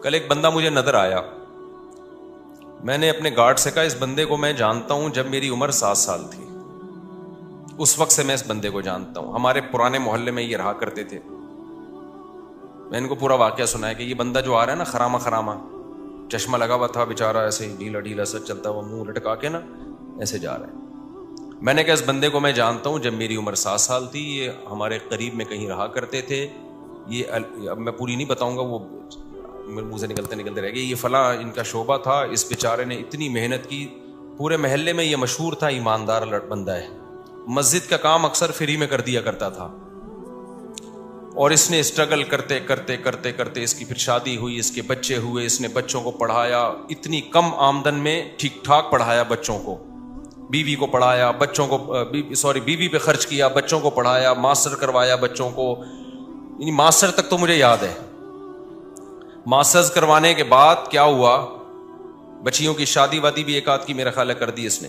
کل ایک بندہ مجھے نظر آیا, میں نے اپنے گارڈ سے کہا اس بندے کو میں جانتا ہوں جب میری عمر 7 سال تھی, اس وقت سے میں اس بندے کو جانتا ہوں, ہمارے پرانے محلے میں یہ رہا کرتے تھے. میں ان کو پورا واقعہ سنا ہے کہ یہ بندہ جو آ رہا ہے نا خرامہ خرامہ, چشمہ لگا ہوا تھا بیچارہ, ایسے ہی ڈھیلا ڈھیلا سا چلتا ہوا, منہ لٹکا کے نا ایسے جا رہا ہے. میں نے کہا اس بندے کو میں جانتا ہوں جب میری عمر 7 سال تھی, یہ ہمارے قریب میں کہیں رہا کرتے تھے, یہ اب میں پوری نہیں بتاؤں گا, وہ منہ سے نکلتے نکلتے رہ گئے, یہ فلاں ان کا شعبہ تھا, اس بیچارے نے اتنی محنت کی, پورے محلے میں یہ مشہور تھا ایماندار بندہ ہے, مسجد کا کام اکثر فری میں کر دیا کرتا تھا, اور اس نے اسٹرگل کرتے کرتے کرتے کرتے اس کی پھر شادی ہوئی, اس کے بچے ہوئے, اس نے بچوں کو پڑھایا, اتنی کم آمدن میں ٹھیک ٹھاک پڑھایا بچوں کو, بیوی کو پڑھایا, بچوں کو بیوی پہ خرچ کیا, بچوں کو پڑھایا, ماسٹر کروایا بچوں کو, یعنی ماسٹر تک تو مجھے یاد ہے. ماسٹرز کروانے کے بعد کیا ہوا, بچیوں کی شادی وادی بھی ایک آدھ کی میرا خیال ہے کر دی اس نے,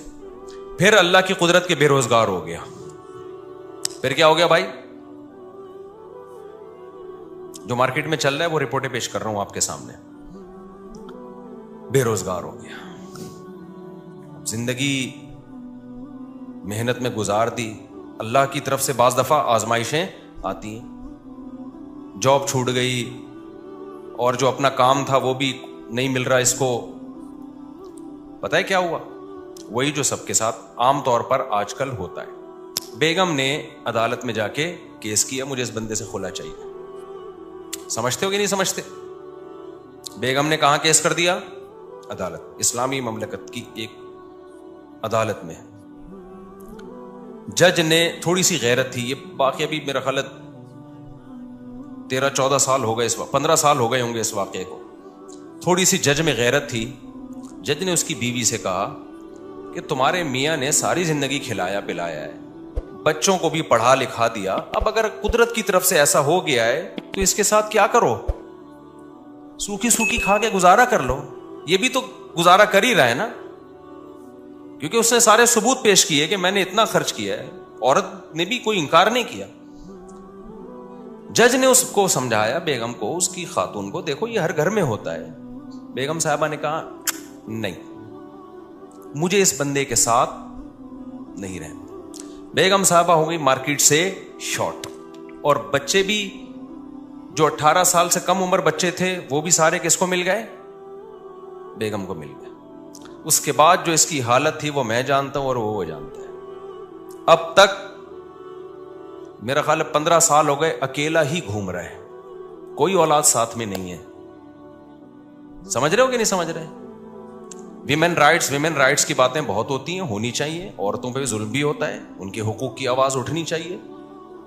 پھر اللہ کی قدرت کے بے روزگار ہو گیا. پھر کیا ہو گیا بھائی, جو مارکیٹ میں چل رہا ہے وہ رپورٹیں پیش کر رہا ہوں آپ کے سامنے, بے روزگار ہو گیا. زندگی محنت میں گزار دی, اللہ کی طرف سے بعض دفعہ آزمائشیں آتی ہیں, جاب چھوٹ گئی, اور جو اپنا کام تھا وہ بھی نہیں مل رہا اس کو. پتہ ہے کیا ہوا, وہی جو سب کے ساتھ عام طور پر آج کل ہوتا ہے. بیگم نے عدالت میں جا کے کیس کیا, مجھے اس بندے سے خلا چاہیے. سمجھتے ہو کہ نہیں سمجھتے؟ بیگم نے کہاں کیس کر دیا؟ عدالت, اسلامی مملکت کی ایک عدالت میں. جج نے, تھوڑی سی غیرت تھی, یہ واقعہ بھی میرا خیال 13-14 سال ہو گئے, اس وقت 15 سال ہو گئے ہوں گے اس واقعے کو. تھوڑی سی جج میں غیرت تھی. جج نے اس کی بیوی سے کہا کہ تمہارے میاں نے ساری زندگی کھلایا پلایا ہے, بچوں کو بھی پڑھا لکھا دیا, اب اگر قدرت کی طرف سے ایسا ہو گیا ہے تو اس کے ساتھ کیا کرو, سوکھی سوکھی کھا کے گزارا کر لو. یہ بھی تو گزارا کر ہی رہا ہے نا, کیونکہ اس نے سارے ثبوت پیش کیے کہ میں نے اتنا خرچ کیا ہے. عورت نے بھی کوئی انکار نہیں کیا. جج نے اس کو سمجھایا, بیگم کو, اس کی خاتون کو, دیکھو یہ ہر گھر میں ہوتا ہے. بیگم صاحبہ نے کہا نہیں, مجھے اس بندے کے ساتھ نہیں رہنا. بیگم صاحبہ ہو گئی مارکیٹ سے شارٹ, اور بچے بھی جو 18 سال سے کم عمر بچے تھے وہ بھی سارے کس کو مل گئے؟ بیگم کو مل گئے. اس کے بعد جو اس کی حالت تھی وہ میں جانتا ہوں اور وہ جانتا ہے. اب تک میرا خیال 15 سال ہو گئے اکیلا ہی گھوم رہا ہے, کوئی اولاد ساتھ میں نہیں ہے. سمجھ رہے ہو کہ نہیں سمجھ رہے؟ ویمن رائٹس کی باتیں بہت ہوتی ہیں, ہونی چاہیے. عورتوں پہ بھی ظلم بھی ہوتا ہے, ان کے حقوق کی آواز اٹھنی چاہیے.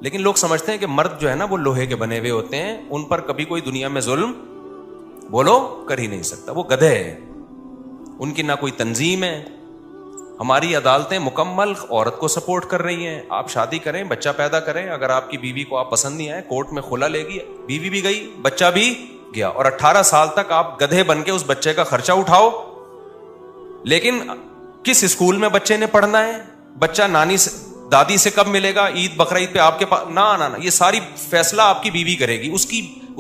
لیکن لوگ سمجھتے ہیں کہ مرد جو ہے نا وہ لوہے کے بنے ہوئے ہوتے ہیں, ان پر کبھی کوئی دنیا میں ظلم بولو کر ہی نہیں سکتا, وہ گدھے ہیں, ان کی نہ کوئی تنظیم ہے. ہماری عدالتیں مکمل عورت کو سپورٹ کر رہی ہیں. آپ شادی کریں, بچہ پیدا کریں, اگر آپ کی بیوی کو آپ پسند نہیں آئے, کورٹ میں خلا لے گی, بیوی بھی گئی, بچہ بھی گیا, اور 18 سال تک آپ گدھے بن کے اس بچے کا خرچہ اٹھاؤ. لیکن کس اسکول میں بچے نے پڑھنا ہے, بچہ نانی سے دادی سے کب ملے گا, عید بقرعید پہ آپ کے پاس, نہ یہ ساری فیصلہ آپ کی بیوی کرے گی, اس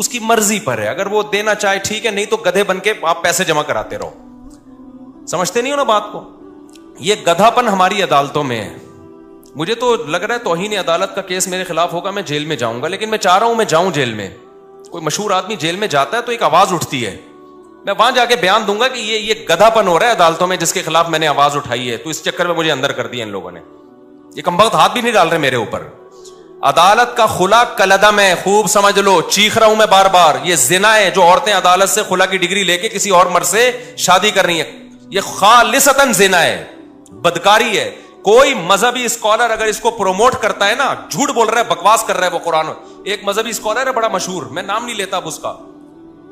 کی مرضی پر ہے. اگر وہ دینا چاہے ٹھیک ہے, نہیں تو گدھے بن کے آپ پیسے جمع کراتے رہو. سمجھتے نہیں ہو نا بات کو؟ یہ گدھا پن ہماری عدالتوں میں ہے. مجھے تو لگ رہا ہے توہین عدالت کا کیس میرے خلاف ہوگا, میں جیل میں جاؤں گا, لیکن میں چاہ رہا ہوں میں جاؤں جیل میں. کوئی مشہور آدمی جیل میں جاتا ہے تو ایک آواز اٹھتی ہے, میں وہاں جا کے بیان دوں گا کہ یہ گدھا پن ہو رہا ہے عدالتوں میں, جس کے خلاف میں نے آواز اٹھائی ہے, تو اس چکر میں مجھے اندر کر دیا ان لوگوں نے. یہ کمبخت ہاتھ بھی نہیں ڈال رہے میرے اوپر. عدالت کا خلا کلدم ہے, خوب سمجھ لو, چیخ رہا ہوں میں بار بار. یہ زنا ہے جو عورتیں عدالت سے خلا کی ڈگری لے کے کسی اور مرد سے شادی کر رہی ہیں, یہ خالصتاً زنا ہے, بدکاری ہے. کوئی مذہبی اسکالر اگر اس کو پروموٹ کرتا ہے نا, جھوٹ بول رہا ہے, بکواس کر رہا ہے وہ قرآن. ایک مذہبی اسکالر ہے بڑا مشہور, میں نام نہیں لیتا اب اس کا,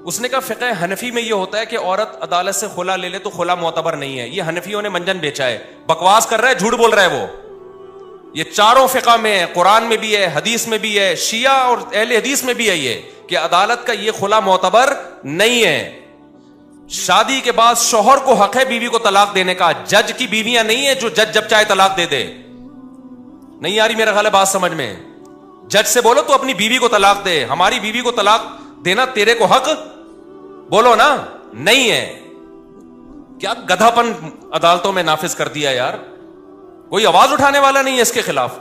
اس نے کہا فقہ حنفی میں یہ ہوتا ہے کہ عورت عدالت سے خلا لے لے تو خلا معتبر نہیں ہے. یہ حنفیوں نے منجن بیچا ہے, بکواس کر رہا ہے, جھوٹ بول رہا ہے وہ. یہ چاروں فقہ میں ہے, قرآن میں بھی ہے, حدیث میں بھی ہے, شیعہ اور اہل حدیث میں بھی ہے یہ, کہ عدالت کا یہ خلا معتبر نہیں ہے. شادی کے بعد شوہر کو حق ہے بیوی کو طلاق دینے کا, جج کی بیویاں نہیں ہے جو جج جب چاہے طلاق دے دے. نہیں آ رہی میرا خیال ہے بات سمجھ میں؟ جج سے بولو تو اپنی بیوی کو طلاق دے, ہماری بیوی کو طلاق دینا تیرے کو حق بولو نا, نہیں ہے. کیا گدھاپن عدالتوں میں نافذ کر دیا یار, کوئی آواز اٹھانے والا نہیں ہے اس کے خلاف.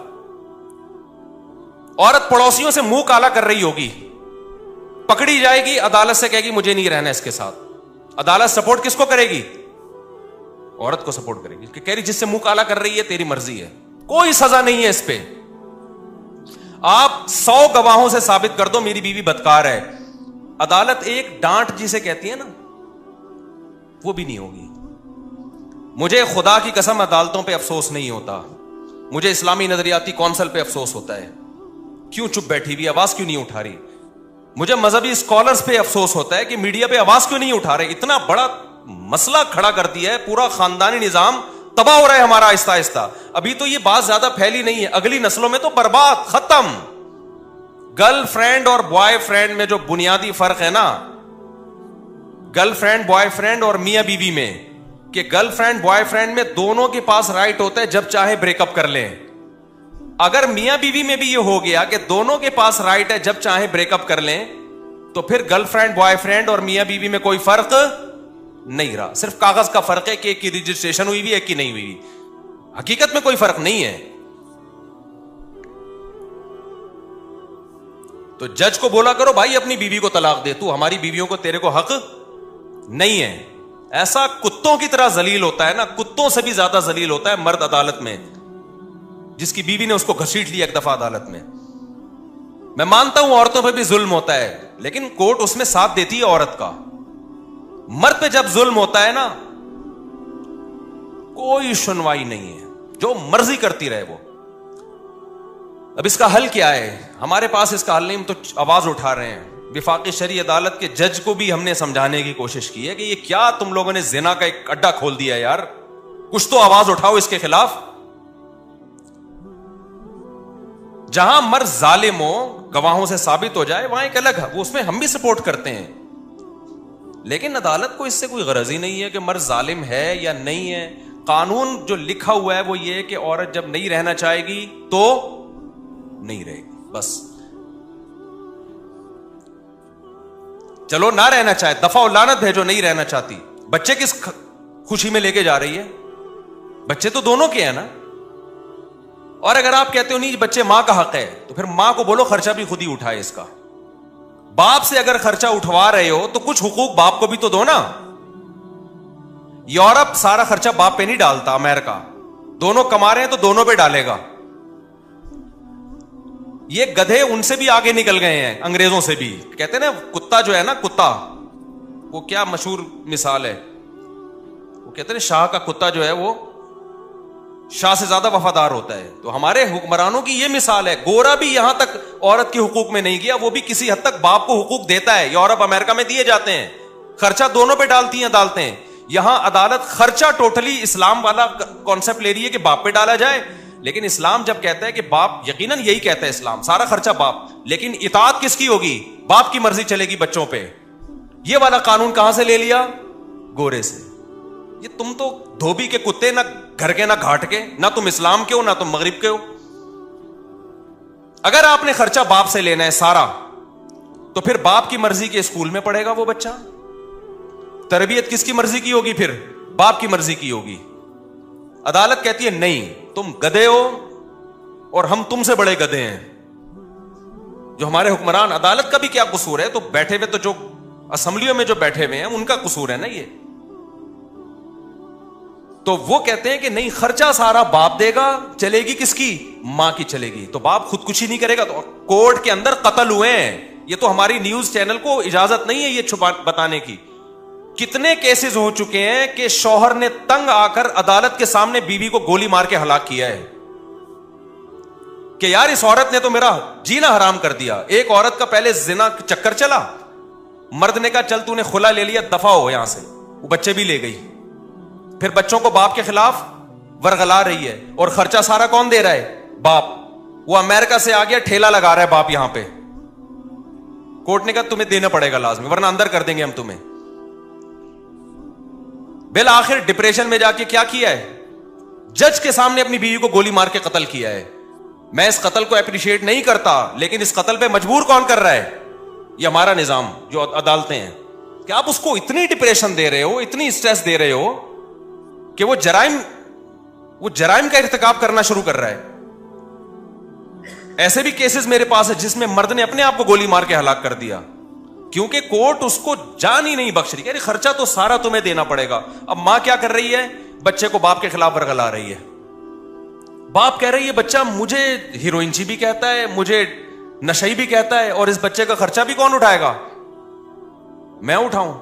عورت پڑوسیوں سے منہ کالا کر رہی ہوگی, پکڑی جائے گی, عدالت سے کہے گی مجھے نہیں رہنا اس کے ساتھ. عدالت سپورٹ کس کو کرے گی؟ عورت کو سپورٹ کرے گی, کہ کہہ رہی جس سے منہ کالا کر رہی ہے تیری مرضی ہے, کوئی سزا نہیں ہے اس پہ. آپ 100 گواہوں سے ثابت کر دو میری بیوی بدکار ہے, عدالت ایک ڈانٹ جسے کہتی ہے نا وہ بھی نہیں ہوگی. مجھے خدا کی قسم عدالتوں پہ افسوس نہیں ہوتا, مجھے اسلامی نظریاتی کونسل پہ افسوس ہوتا ہے, کیوں چپ بیٹھی ہوئی, آواز کیوں نہیں اٹھا رہی. مجھے مذہبی اسکالرز پہ افسوس ہوتا ہے کہ میڈیا پہ آواز کیوں نہیں اٹھا رہے. اتنا بڑا مسئلہ کھڑا کر دیا ہے, پورا خاندانی نظام تباہ ہو رہا ہے ہمارا آہستہ آہستہ. ابھی تو یہ بات زیادہ پھیلی نہیں ہے, اگلی نسلوں میں تو برباد, ختم. گرل فرینڈ اور بوائے فرینڈ میں جو بنیادی فرق ہے نا, گرل فرینڈ بوائے فرینڈ اور میاں بیوی میں, کہ گرل فرینڈ بوائے فرینڈ میں دونوں کے پاس رائٹ ہوتا ہے جب چاہے بریک اپ کر لیں. اگر میاں بیوی میں بھی یہ ہو گیا کہ دونوں کے پاس رائٹ ہے جب چاہے بریک اپ کر لیں, تو پھر گرل فرینڈ بوائے فرینڈ اور میاں بیوی میں کوئی فرق نہیں رہا. صرف کاغذ کا فرق ہے کہ ایک کی رجسٹریشن ہوئی بھی, ایک کی نہیں ہوئی. حقیقت میں کوئی فرق نہیں ہے. تو جج کو بولا کرو بھائی اپنی بیوی کو طلاق دے, تو ہماری بیویوں کو, تیرے کو حق نہیں ہے. ایسا کتوں کی طرح ذلیل ہوتا ہے نا, کتوں سے بھی زیادہ ذلیل ہوتا ہے مرد عدالت میں, جس کی بیوی نے اس کو گھسیٹ لیا ایک دفعہ عدالت میں. میں مانتا ہوں عورتوں پہ بھی ظلم ہوتا ہے, لیکن کورٹ اس میں ساتھ دیتی ہے عورت کا. مرد پہ جب ظلم ہوتا ہے نا, کوئی سنوائی نہیں ہے, جو مرضی کرتی رہے وہ. اب اس کا حل کیا ہے؟ ہمارے پاس اس کا حل نہیں, ہم تو آواز اٹھا رہے ہیں. وفاقی شرعی عدالت کے جج کو بھی ہم نے سمجھانے کی کوشش کی ہے کہ یہ کیا تم لوگوں نے زنا کا ایک اڈا کھول دیا یار, کچھ تو آواز اٹھاؤ اس کے خلاف. جہاں مرد ظالم ہو, گواہوں سے ثابت ہو جائے, وہاں ایک الگ ہے, وہ اس میں ہم بھی سپورٹ کرتے ہیں. لیکن عدالت کو اس سے کوئی غرض ہی نہیں ہے کہ مرد ظالم ہے یا نہیں ہے. قانون جو لکھا ہوا ہے وہ یہ ہے کہ عورت جب نہیں رہنا چاہے گی تو نہیں رہے گی, بس. چلو نہ رہنا چاہے, دفعہ و لعنت بھیجو, نہیں رہنا چاہتی. بچے کس خوشی میں لے کے جا رہی ہے؟ بچے تو دونوں کے ہیں نا. اور اگر آپ کہتے ہو نہیں بچے ماں کا حق ہے, تو پھر ماں کو بولو خرچہ بھی خود ہی اٹھائے اس کا. باپ سے اگر خرچہ اٹھوا رہے ہو تو کچھ حقوق باپ کو بھی تو دو نا. یورپ سارا خرچہ باپ پہ نہیں ڈالتا, امریکہ دونوں کما رہے ہیں تو دونوں پہ ڈالے گا. یہ گدھے ان سے بھی آگے نکل گئے ہیں, انگریزوں سے بھی. کہتے ہیں نا کتا جو ہے نا, کتا, وہ کیا مشہور مثال ہے, وہ کہتے ہیں شاہ کا کتا جو ہے وہ شاہ سے زیادہ وفادار ہوتا ہے. تو ہمارے حکمرانوں کی یہ مثال ہے. گورا بھی یہاں تک عورت کے حقوق میں نہیں گیا, وہ بھی کسی حد تک باپ کو حقوق دیتا ہے. یورپ امریکہ میں دیے جاتے ہیں, خرچہ دونوں پہ ڈالتی ہیں عدالتیں. یہاں عدالت خرچہ ٹوٹلی اسلام والا کانسیپٹ لے رہی ہے کہ باپ پہ ڈالا جائے. لیکن اسلام جب کہتا ہے کہ باپ, یقیناً یہی کہتا ہے اسلام, سارا خرچہ باپ, لیکن اطاعت کس کی ہوگی؟ باپ کی مرضی چلے گی بچوں پہ. یہ والا قانون کہاں سے لے لیا؟ گورے سے. یہ تم تو دھوبی کے کتے, نہ گھر کے نہ گھاٹ کے, نہ تم اسلام کے ہو نہ تم مغرب کے ہو. اگر آپ نے خرچہ باپ سے لینا ہے سارا, تو پھر باپ کی مرضی کے اسکول میں پڑھے گا وہ بچہ. تربیت کس کی مرضی کی ہوگی؟ پھر باپ کی مرضی کی ہوگی. عدالت کہتی ہے نہیں, تم گدھے ہو اور ہم تم سے بڑے گدھے ہیں. جو ہمارے حکمران, عدالت کا بھی کیا قصور ہے؟ تو بیٹھے ہوئے, تو جو اسمبلیوں میں جو بیٹھے ہوئے ہیں ان کا قصور ہے نا یہ. تو وہ کہتے ہیں کہ نہیں, خرچہ سارا باپ دے گا, چلے گی کس کی؟ ماں کی چلے گی. تو باپ خودکشی نہیں کرے گا. تو کورٹ کے اندر قتل ہوئے ہیں. یہ تو ہماری نیوز چینل کو اجازت نہیں ہے یہ چھپا بتانے کی. کتنے کیسز ہو چکے ہیں کہ شوہر نے تنگ آ کر عدالت کے سامنے بیوی کو گولی مار کے ہلاک کیا ہے کہ یار اس عورت نے تو میرا جینا حرام کر دیا. ایک عورت کا پہلے زنا چکر چلا, مرد نے کہا چل تو نے خلا لے لیا, دفع ہو یہاں سے. وہ بچے بھی لے گئی. پھر بچوں کو باپ کے خلاف ورغلا رہی ہے, اور خرچہ سارا کون دے رہا ہے؟ باپ. وہ امریکہ سے آ گیا, ٹھیلا لگا رہا ہے باپ یہاں پہ. کورٹ نے کہا تمہیں دینا پڑے گا لازمی, ورنہ اندر کر دیں گے ہم تمہیں. بالآخر ڈپریشن میں جا کے کیا کیا ہے؟ جج کے سامنے اپنی بیوی کو گولی مار کے قتل کیا ہے. میں اس قتل کو اپریشیٹ نہیں کرتا, لیکن اس قتل پہ مجبور کون کر رہا ہے؟ یہ ہمارا نظام, جو عدالتیں ہیں. کہ آپ اس کو اتنی ڈپریشن دے رہے ہو, اتنی اسٹریس دے رہے ہو کہ وہ جرائم کا ارتکاب کرنا شروع کر رہا ہے. ایسے بھی کیسز میرے پاس ہے جس میں مرد نے اپنے آپ کو گولی مار کے ہلاک کر دیا کیونکہ کورٹ اس کو جان ہی نہیں بخش رہی. ارے خرچہ تو سارا تمہیں دینا پڑے گا. اب ماں کیا کر رہی ہے, بچے کو باپ کے خلاف ورگلا رہی ہے. باپ کہہ رہی ہے بچہ مجھے ہیروئنچی بھی کہتا ہے, مجھے نشئی بھی کہتا ہے, اور اس بچے کا خرچہ بھی کون اٹھائے گا؟ میں اٹھاؤں.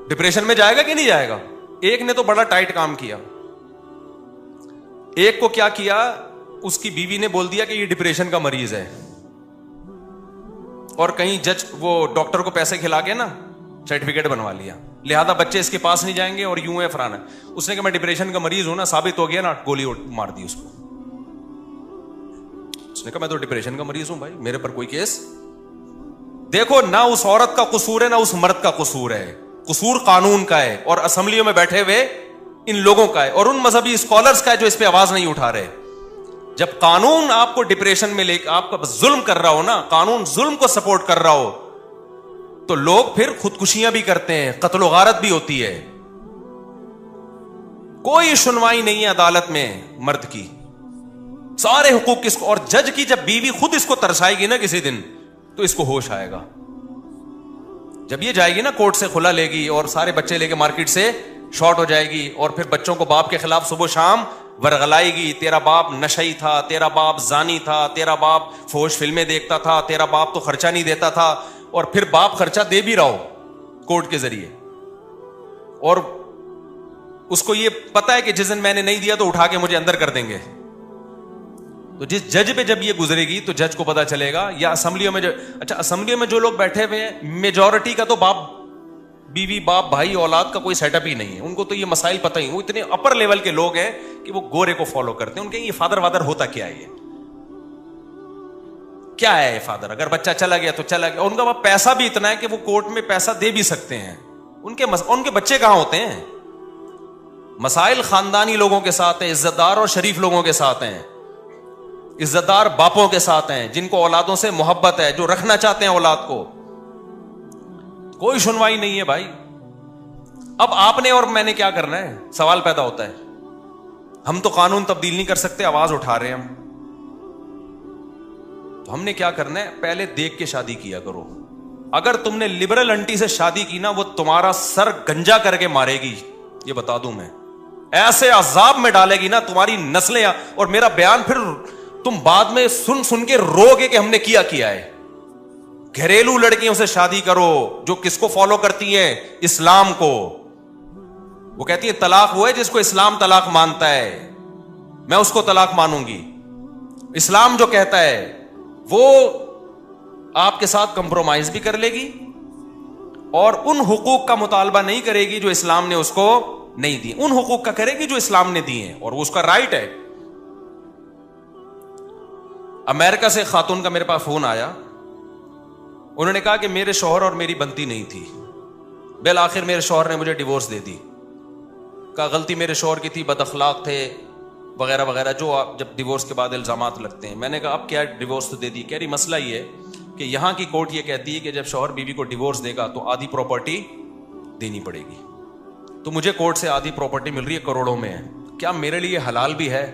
ڈپریشن میں جائے گا کہ نہیں جائے گا؟ ایک نے تو بڑا ٹائٹ کام کیا. ایک کو کیا کیا, اس کی بیوی نے بول دیا کہ یہ ڈپریشن کا مریض ہے, اور کہیں جج وہ ڈاکٹر کو پیسے کھلا کے نا سرٹیفکیٹ بنوا لیا, لہذا بچے اس کے پاس نہیں جائیں گے اور یوں ہے فرانا. اس نے کہا میں ڈپریشن کا مریض ہوں نا, ثابت ہو گیا نا, گولی مار دی اس کو. اس نے کہا میں تو ڈپریشن کا مریض ہوں بھائی, میرے پر کوئی کیس. دیکھو نہ اس عورت کا قصور ہے نہ اس مرد کا قصور ہے, قصور قانون کا ہے اور اسمبلیوں میں بیٹھے ہوئے ان لوگوں کا ہے اور ان مذہبی اسکالرز کا ہے جو اس پہ آواز نہیں اٹھا رہے. جب قانون آپ کو ڈپریشن میں لے کے آپ کا ظلم کر رہا ہو نا, قانون ظلم کو سپورٹ کر رہا ہو, تو لوگ پھر خودکشیاں بھی کرتے ہیں, قتل و غارت بھی ہوتی ہے. کوئی سنوائی نہیں ہے عدالت میں مرد کی, سارے حقوق کس کو. اور جج کی جب بیوی خود اس کو ترسائے گی نا کسی دن, تو اس کو ہوش آئے گا. جب یہ جائے گی نا کورٹ سے کھلا لے گی اور سارے بچے لے کے مارکیٹ سے شارٹ ہو جائے گی, اور پھر بچوں کو باپ کے خلاف صبح شام ورغلائے گی, تیرا باپ نشئی تھا, تیرا باپ زانی تھا, تیرا باپ فحش فلمیں دیکھتا تھا, تیرا باپ تو خرچہ نہیں دیتا تھا, اور پھر باپ خرچہ دے بھی رہا ہو کورٹ کے ذریعے, اور اس کو یہ پتا ہے کہ جس دن میں نے نہیں دیا تو اٹھا کے مجھے اندر کر دیں گے. تو جس جج پہ جب یہ گزرے گی تو جج کو پتا چلے گا. یا اسمبلیوں میں اچھا اسمبلیوں میں جو لوگ بیٹھے ہوئے ہیں, میجورٹی کا تو باپ بیوی باپ بھائی اولاد کا کوئی سیٹ اپ ہی نہیں ہے. ان کو تو یہ مسائل پتہ ہی, وہ اتنے اپر لیول کے لوگ ہیں کہ وہ گورے کو فالو کرتے ہیں. ان کے یہ فادر وادر ہوتا کیا ہے, یہ کیا ہے فادر؟ اگر بچہ چلا گیا تو چلا گیا. ان کا پیسہ بھی اتنا ہے کہ وہ کورٹ میں پیسہ دے بھی سکتے ہیں. ان کے بچے کہاں ہوتے ہیں؟ مسائل خاندانی لوگوں کے ساتھ ہیں, عزت دار اور شریف لوگوں کے ساتھ ہیں, عزت دار باپوں کے ساتھ ہیں جن کو اولادوں سے محبت ہے, جو رکھنا چاہتے ہیں اولاد کو. کوئی سنوائی نہیں ہے بھائی. اب آپ نے اور میں نے کیا کرنا ہے؟ سوال پیدا ہوتا ہے. ہم تو قانون تبدیل نہیں کر سکتے, آواز اٹھا رہے ہیں ہم, تو ہم نے کیا کرنا ہے؟ پہلے دیکھ کے شادی کیا کرو. اگر تم نے لبرل انٹی سے شادی کی نا, وہ تمہارا سر گنجا کر کے مارے گی, یہ بتا دوں میں. ایسے عذاب میں ڈالے گی نا تمہاری نسلیں, اور میرا بیان پھر تم بعد میں سن سن کے رو گے کہ ہم نے کیا ہے. گھریلو لڑکیوں سے شادی کرو جو کس کو فالو کرتی ہیں؟ اسلام کو. وہ کہتی ہے طلاق وہ ہے جس کو اسلام طلاق مانتا ہے, میں اس کو طلاق مانوں گی. اسلام جو کہتا ہے وہ آپ کے ساتھ کمپرومائز بھی کر لے گی اور ان حقوق کا مطالبہ نہیں کرے گی جو اسلام نے اس کو نہیں دی, ان حقوق کا کرے گی جو اسلام نے دی ہیں, اور وہ اس کا رائٹ ہے. امریکہ سے خاتون کا میرے پاس فون آیا, انہوں نے کہا کہ میرے شوہر اور میری بنتی نہیں تھی, بالآخر میرے شوہر نے مجھے ڈیورس دے دی. کہا غلطی میرے شوہر کی تھی, بد اخلاق تھے وغیرہ وغیرہ, جو آپ جب ڈیورس کے بعد الزامات لگتے ہیں. میں نے کہا اب کیا ڈیورس تو دے دی. کہہ رہی مسئلہ یہ ہے کہ یہاں کی کورٹ یہ کہتی ہے کہ جب شوہر بیوی کو ڈیورس دے گا تو آدھی پراپرٹی دینی پڑے گی. تو مجھے کورٹ سے آدھی پراپرٹی مل رہی ہے, کروڑوں میں ہے. کیا میرے لیے حلال بھی ہے؟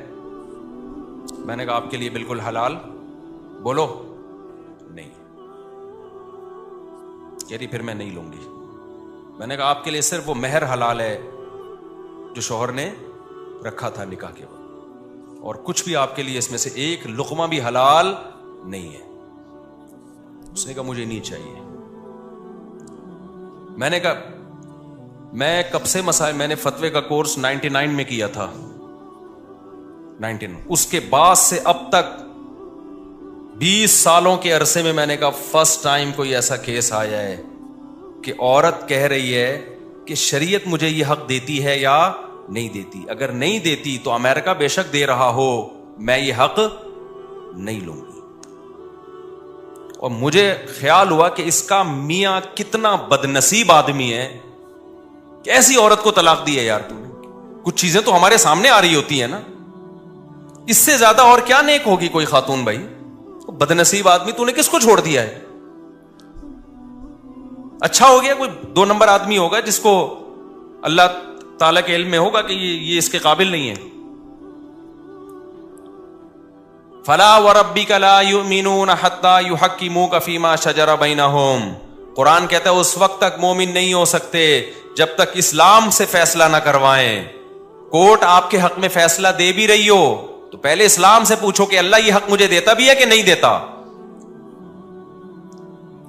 میں نے کہا آپ کے لیے بالکل حلال. بولو نہیں. کہہ رہی پھر میں نہیں لوں گی. میں نے کہا آپ کے لیے صرف وہ مہر حلال ہے جو شوہر نے رکھا تھا نکاح کے وقت, اور کچھ بھی آپ کے لیے اس میں سے ایک لقمہ بھی حلال نہیں ہے. اس نے کہا مجھے نہیں چاہیے. میں نے کہا میں کب سے مسائل, میں نے فتوے کا کورس 99 میں کیا تھا, 99. اس کے بعد سے اب تک 20 سالوں کے عرصے میں نے کہا فرسٹ ٹائم کوئی ایسا کیس آیا ہے کہ عورت کہہ رہی ہے کہ شریعت مجھے یہ حق دیتی ہے یا نہیں دیتی. اگر نہیں دیتی تو امریکہ بے شک دے رہا ہو, میں یہ حق نہیں لوں گی. اور مجھے خیال ہوا کہ اس کا میاں کتنا بدنصیب آدمی ہے کہ ایسی عورت کو طلاق دی ہے. یار تم نے, کچھ چیزیں تو ہمارے سامنے آ رہی ہوتی ہیں نا, اس سے زیادہ اور کیا نیک ہوگی کوئی خاتون بھائی؟ بدنصیب آدمی, تو نے کس کو چھوڑ دیا ہے؟ اچھا ہو گیا کوئی 2 نمبر آدمی ہوگا جس کو اللہ تعالیٰ کے علم میں ہوگا کہ یہ اس کے قابل نہیں ہے. فلا وربک لا یؤمنون حتی یحکموک فیما شجر بینہم. قرآن کہتا ہے اس وقت تک مومن نہیں ہو سکتے جب تک اسلام سے فیصلہ نہ کروائیں. کورٹ آپ کے حق میں فیصلہ دے بھی رہی ہو تو پہلے اسلام سے پوچھو کہ اللہ یہ حق مجھے دیتا بھی ہے کہ نہیں دیتا.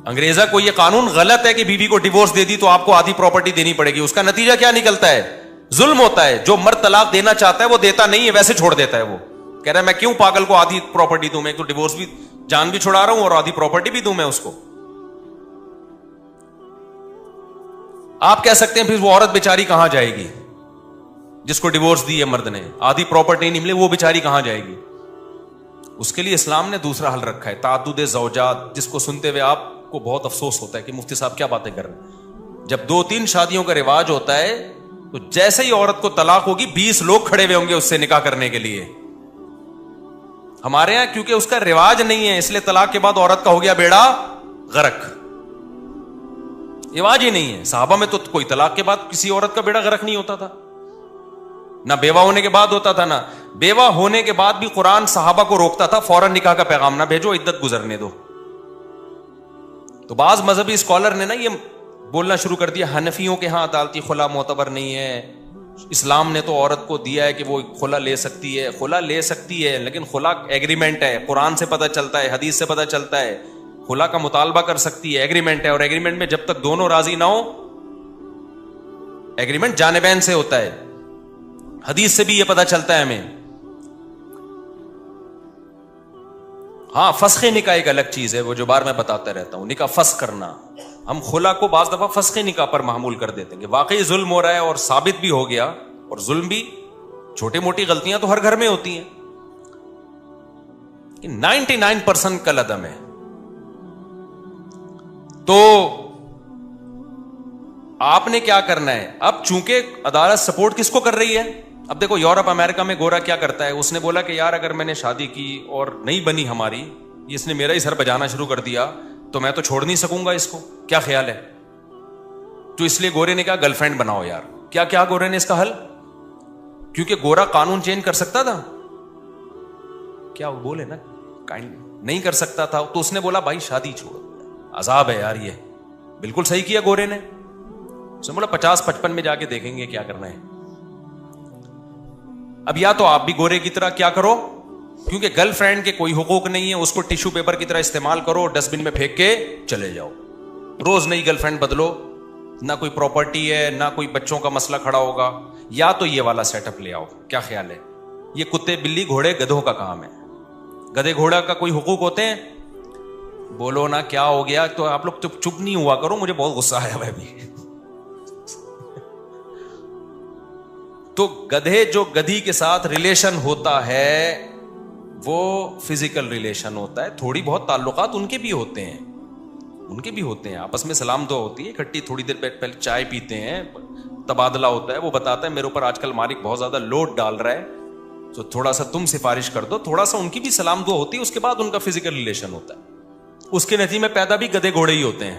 انگریزا کو یہ قانون غلط ہے کہ بیوی کو ڈیورس دے دی تو آپ کو آدھی پراپرٹی دینی پڑے گی. اس کا نتیجہ کیا نکلتا ہے؟ ظلم ہوتا ہے. جو مرد طلاق دینا چاہتا ہے وہ دیتا نہیں ہے, ویسے چھوڑ دیتا ہے. وہ کہہ رہا ہے میں کیوں پاگل کو آدھی پراپرٹی دوں, میں تو ڈیورس بھی جان بھی چھڑا رہا ہوں اور آدھی پراپرٹی بھی دوں میں اس کو. آپ کہہ سکتے ہیں پھر وہ عورت بیچاری کہاں جائے گی جس کو ڈیورس دی ہے مرد نے, آدھی پراپرٹی نہیں ملے, وہ بیچاری کہاں جائے گی؟ اس کے لیے اسلام نے دوسرا حل رکھا ہے, تعدد زوجات, جس کو سنتے ہوئے آپ کو بہت افسوس ہوتا ہے کہ مفتی صاحب کیا باتیں کر رہے ہیں. جب 2-3 شادیوں کا رواج ہوتا ہے تو جیسے ہی عورت کو طلاق ہوگی 20 لوگ کھڑے ہوئے ہوں گے اس سے نکاح کرنے کے لیے. ہمارے یہاں کیونکہ اس کا رواج نہیں ہے اس لیے طلاق کے بعد عورت کا ہو گیا بیڑا غرق. رواج ہی نہیں ہے. صحابہ میں تو کوئی طلاق کے بعد کسی عورت کا بیڑا غرق نہیں ہوتا تھا, نہ بیوہ ہونے کے بعد ہوتا تھا, نہ بیوہ ہونے کے بعد بھی قرآن صحابہ کو روکتا تھا فوراً نکاح کا پیغام نہ بھیجو, عدت گزرنے دو. تو بعض مذہبی اسکالر نے نا یہ بولنا شروع کر دیا حنفیوں کے ہاں عدالتی خلا معتبر نہیں ہے, اسلام نے تو عورت کو دیا ہے کہ وہ خلا لے سکتی ہے. خلا لے سکتی ہے لیکن خلا ایگریمنٹ ہے, قرآن سے پتہ چلتا ہے, حدیث سے پتہ چلتا ہے. خلا کا مطالبہ کر سکتی ہے, ایگریمنٹ ہے, اور ایگریمنٹ میں جب تک دونوں راضی نہ ہو, ایگریمنٹ جانبین سے ہوتا ہے. حدیث سے بھی یہ پتہ چلتا ہے ہمیں. ہاں فسخ نکاح ایک الگ چیز ہے, وہ جو بار میں بتاتا رہتا ہوں, نکاح فسخ کرنا. ہم خلا کو بعض دفعہ فسخ نکاح پر معمول کر دیتے ہیں کہ واقعی ظلم ہو رہا ہے اور ثابت بھی ہو گیا, اور ظلم بھی, چھوٹی موٹی غلطیاں تو ہر گھر میں ہوتی ہیں, 99% کل عدم ہے. تو آپ نے کیا کرنا ہے اب, چونکہ عدالت سپورٹ کس کو کر رہی ہے. اب دیکھو یورپ امریکہ میں گورا کیا کرتا ہے, اس نے بولا کہ یار اگر میں نے شادی کی اور نہیں بنی ہماری, اس نے میرا ہی سر بجانا شروع کر دیا تو میں تو چھوڑ نہیں سکوں گا اس کو, کیا خیال ہے؟ تو اس لیے گورے نے کہا گرل فرینڈ بناؤ یار. کیا کیا گورے نے اس کا حل, کیونکہ گورا قانون چینج کر سکتا تھا, کیا وہ بولے نا کائنڈ نہیں کر سکتا تھا, تو اس نے بولا بھائی شادی چھوڑ, عذاب ہے یار یہ. بالکل صحیح کیا گورے نے, اس نے بولا 50-55 میں جا کے دیکھیں گے کیا کرنا ہے. اب یا تو آپ بھی گورے کی طرح کیا کرو, کیونکہ گرل فرینڈ کے کوئی حقوق نہیں ہے, اس کو ٹیشو پیپر کی طرح استعمال کرو, ڈسٹ بن میں پھینک کے چلے جاؤ. روز نئی گرل فرینڈ بدلو, نہ کوئی پراپرٹی ہے نہ کوئی بچوں کا مسئلہ کھڑا ہوگا. یا تو یہ والا سیٹ اپ لے آؤ, کیا خیال ہے؟ یہ کتے بلی گھوڑے گدھوں کا کام ہے. گدھے گھوڑا کا کوئی حقوق ہوتے ہیں؟ بولو نا کیا ہو گیا, تو آپ لوگ چپ نہیں ہوا کرو, مجھے بہت غصہ آیا ہے ابھی. تو گدھے جو گدھی کے ساتھ ریلیشن ہوتا ہے وہ فزیکل ریلیشن ہوتا ہے, تھوڑی بہت تعلقات ان کے بھی ہوتے ہیں, ان کے بھی ہوتے ہیں, آپس میں سلام دعا ہوتی ہے, اکٹھی تھوڑی دیر پہلے چائے پیتے ہیں, تبادلہ ہوتا ہے. وہ بتاتا ہے میرے اوپر آج کل مالک بہت زیادہ لوڈ ڈال رہا ہے تو تھوڑا سا تم سفارش کر دو, تھوڑا سا ان کی بھی سلام دعا ہوتی ہے, اس کے بعد ان کا فزیکل ریلیشن ہوتا ہے. اس کے نتیجے میں پیدا بھی گدھے گھوڑے ہی ہوتے ہیں.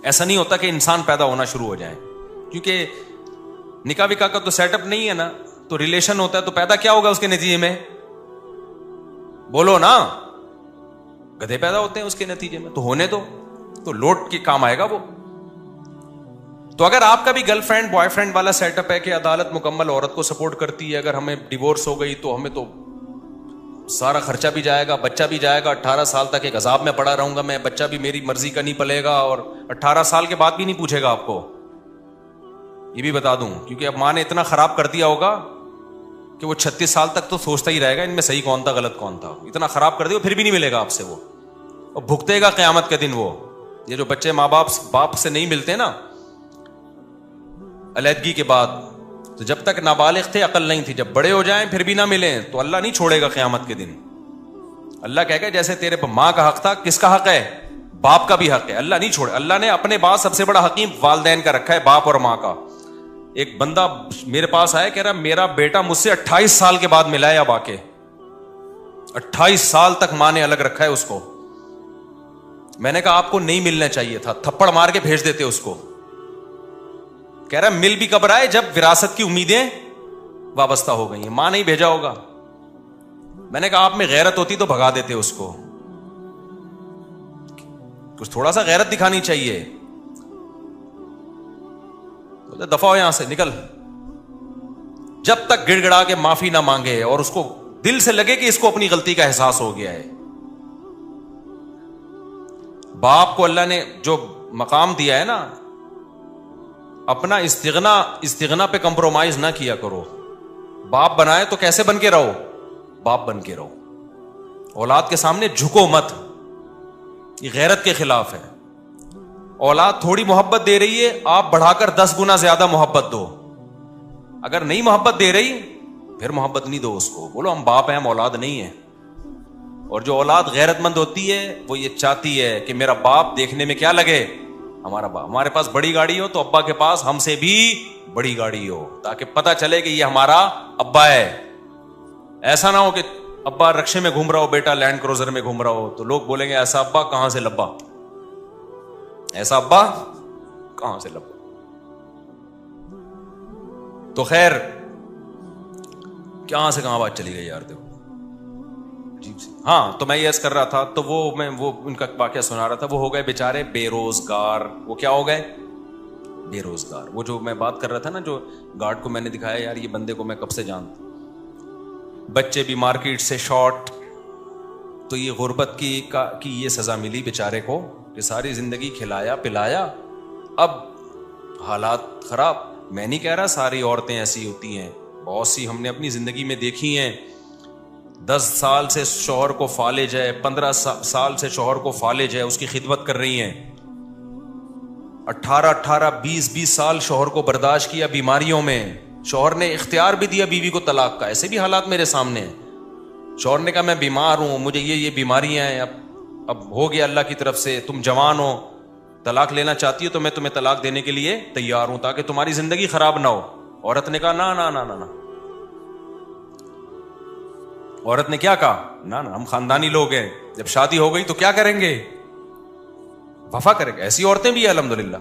ایسا نہیں ہوتا کہ انسان پیدا ہونا شروع ہو جائے, کیونکہ نکاح وکاح کا تو سیٹ اپ نہیں ہے نا, تو ریلیشن ہوتا ہے, تو پیدا کیا ہوگا اس کے نتیجے میں؟ بولو نا, گدھے پیدا ہوتے ہیں اس کے نتیجے میں. تو ہونے دو, تو لوٹ کے کام آئے گا وہ. تو اگر آپ کا بھی گرل فرینڈ بوائے فرینڈ والا سیٹ اپ ہے کہ عدالت مکمل عورت کو سپورٹ کرتی ہے, اگر ہمیں ڈیورس ہو گئی تو ہمیں تو سارا خرچہ بھی جائے گا, بچہ بھی جائے گا, 18 سال تک ایک عذاب میں پڑا رہوں گا میں, بچہ بھی میری مرضی کا نہیں پلے گا, اور 18 سال کے بعد بھی نہیں پوچھے گا آپ کو, یہ بھی بتا دوں, کیونکہ اب ماں نے اتنا خراب کر دیا ہوگا کہ وہ 36 سال تک تو سوچتا ہی رہے گا ان میں صحیح کون تھا غلط کون تھا. اتنا خراب کر دیا پھر بھی نہیں ملے گا آپ سے وہ, اور بھگتے گا قیامت کے دن وہ. یہ جو بچے ماں باپ سے نہیں ملتے نا علیحدگی کے بعد, تو جب تک نابالغ تھے عقل نہیں تھی, جب بڑے ہو جائیں پھر بھی نہ ملیں تو اللہ نہیں چھوڑے گا قیامت کے دن. اللہ کہے گا جیسے تیرے ماں کا حق تھا, کس کا حق ہے؟ باپ کا بھی حق ہے. اللہ نہیں چھوڑے, اللہ نے اپنے بعد سب سے بڑا حکیم والدین کا رکھا ہے, باپ اور ماں کا. ایک بندہ میرے پاس آیا, کہہ رہا میرا بیٹا مجھ سے 28 سال کے بعد ملا ہے, اب آ کے 28 سال تک ماں نے الگ رکھا ہے اس کو. میں نے کہا آپ کو نہیں ملنا چاہیے تھا, تھپڑ مار کے بھیج دیتے اس کو. کہہ رہا مل بھی کب آئے جب وراثت کی امیدیں وابستہ ہو گئی ہیں, ماں نہیں بھیجا ہوگا. میں نے کہا آپ میں غیرت ہوتی تو بھگا دیتے اس کو, کچھ تھوڑا سا غیرت دکھانی چاہیے. دفع ہو یہاں سے, نکل. جب تک گڑ گڑا کے معافی نہ مانگے اور اس کو دل سے لگے کہ اس کو اپنی غلطی کا احساس ہو گیا ہے. باپ کو اللہ نے جو مقام دیا ہے نا, اپنا استغنا پہ کمپرومائز نہ کیا کرو. باپ بنائے تو کیسے بن کے رہو, باپ بن کے رہو. اولاد کے سامنے جھکو مت, یہ غیرت کے خلاف ہے. اولاد تھوڑی محبت دے رہی ہے, آپ بڑھا کر 10 گنا زیادہ محبت دو. اگر نہیں محبت دے رہی پھر محبت نہیں دو اس کو, بولو ہم باپ ہیں, ہم اولاد نہیں ہیں. اور جو اولاد غیرت مند ہوتی ہے وہ یہ چاہتی ہے کہ میرا باپ دیکھنے میں کیا لگے, ہمارا باپ. ہمارے پاس بڑی گاڑی ہو تو ابا کے پاس ہم سے بھی بڑی گاڑی ہو, تاکہ پتہ چلے کہ یہ ہمارا ابا ہے. ایسا نہ ہو کہ ابا رکشے میں گھوم رہا ہو, بیٹا لینڈ کروزر میں گھوم رہا ہو, تو لوگ بولیں گے ایسا ابا کہاں سے لبا, ایسا ابا کہاں سے لبا. تو خیر کہاں سے کہاں بات چلی گئی یار, دیکھو جی. ہاں تو میں یہ عرض کر رہا تھا, تو وہ ان کا واقعہ سنا رہا تھا. وہ ہو گئے بیچارے بے روزگار. وہ کیا ہو گئے, بے روزگار. وہ جو میں بات کر رہا تھا نا, جو گارڈ کو میں نے دکھایا, یار یہ بندے کو میں کب سے جانتا. بچے بھی مارکیٹ سے شارٹ, تو یہ غربت کی یہ سزا ملی بیچارے کو کہ ساری زندگی کھلایا پلایا, اب حالات خراب. میں نہیں کہہ رہا ساری عورتیں ایسی ہوتی ہیں, بہت سی ہم نے اپنی زندگی میں دیکھی ہیں. 10 سال سے شوہر کو فالج ہے, 15 سال سے شوہر کو فالج ہے, اس کی خدمت کر رہی ہیں. 18 20 سال شوہر کو برداشت کیا بیماریوں میں. شوہر نے اختیار بھی دیا بیوی کو طلاق کا. ایسے بھی حالات میرے سامنے ہیں. شوہر نے کہا میں بیمار ہوں, مجھے یہ بیماریاں ہیں, اب ہو گیا اللہ کی طرف سے, تم جوان ہو, طلاق لینا چاہتی ہو تو میں تمہیں طلاق دینے کے لیے تیار ہوں, تاکہ تمہاری زندگی خراب نہ ہو. عورت نے کہا نا نا نا نا نا. عورت نے کیا کہا, نا نا, ہم خاندانی لوگ ہیں, جب شادی ہو گئی تو کیا کریں گے, وفا کریں گے. ایسی عورتیں بھی ہیں الحمدللہ.